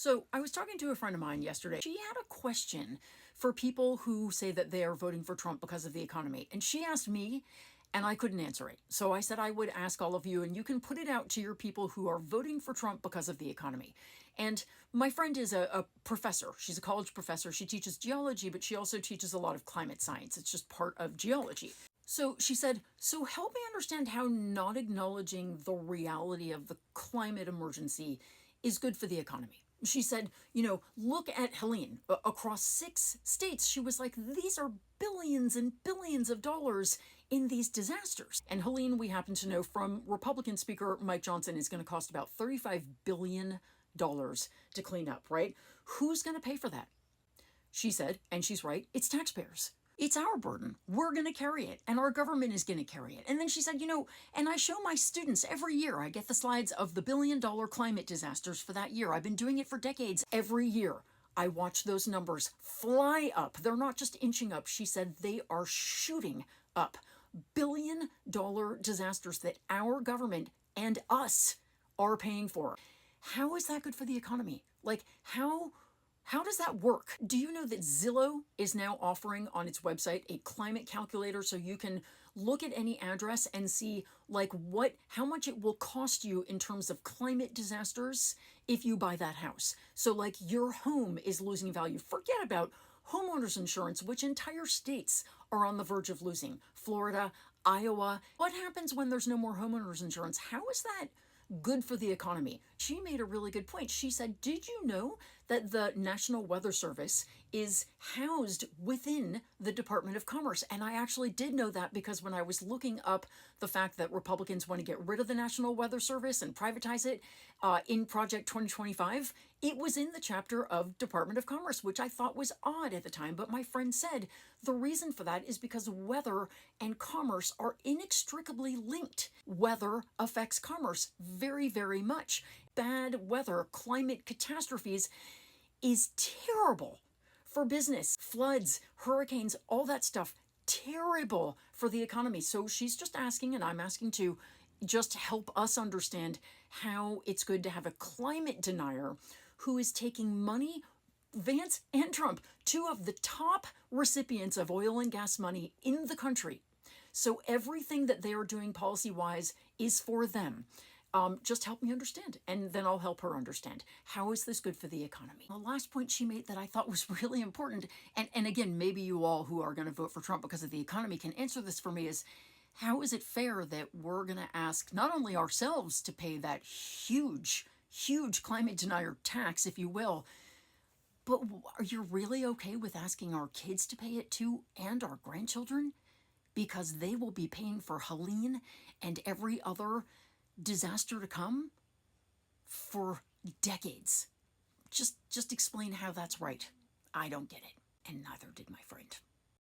So I was talking to a friend of mine yesterday. She had a question for people who say that they are voting for Trump because of the economy. And she asked me, and I couldn't answer it. So I said I would ask all of you, and you can put it out to your people who are voting for Trump because of the economy. And my friend is a professor. She's a college professor. She teaches geology, but she also teaches a lot of climate science. It's just part of geology. So she said, so help me understand how not acknowledging the reality of the climate emergency is good for the economy. She said, look at Helene. Across 6 states, she was like, these are billions and billions of dollars in these disasters. And Helene, we happen to know from Republican Speaker Mike Johnson, is going to cost about $35 billion to clean up, right? Who's going to pay for that? She said, and she's right, it's taxpayers. It's our burden. We're going to carry it, and our government is going to carry it. And then she said, and I show my students every year, I get the slides of the billion-dollar climate disasters for that year. I've been doing it for decades. Every year, I watch those numbers fly up. They're not just inching up. She said they are shooting up. Billion-dollar disasters that our government and us are paying for. How is that good for the economy? Like, how does that work? Do you know that Zillow is now offering on its website a climate calculator so you can look at any address and see how much it will cost you in terms of climate disasters if you buy that house? So your home is losing value. Forget about homeowners insurance, which entire states are on the verge of losing. Florida, Iowa. What happens when there's no more homeowners insurance? How is that good for the economy? She made a really good point. She said, did you know that the National Weather Service is housed within the Department of Commerce? And I actually did know that because when I was looking up the fact that Republicans want to get rid of the National Weather Service and privatize it in Project 2025, it was in the chapter of Department of Commerce, which I thought was odd at the time. But my friend said the reason for that is because weather and commerce are inextricably linked. Weather affects commerce very, very much. Bad weather, climate catastrophes is terrible for business. Floods, hurricanes, all that stuff, terrible for the economy. So she's just asking, and I'm asking too, just help us understand how it's good to have a climate denier who is taking money. Vance and Trump, 2 of the top recipients of oil and gas money in the country. So everything that they are doing policy-wise is for them. Just help me understand, and then I'll help her understand. How is this good for the economy? The last point she made that I thought was really important, and again, maybe you all who are going to vote for Trump because of the economy can answer this for me, is how is it fair that we're going to ask not only ourselves to pay that huge, huge climate denier tax, if you will, but are you really okay with asking our kids to pay it too, and our grandchildren? Because they will be paying for Helene and every other disaster to come for decades. Just explain how that's right. I don't get it, and neither did my friend.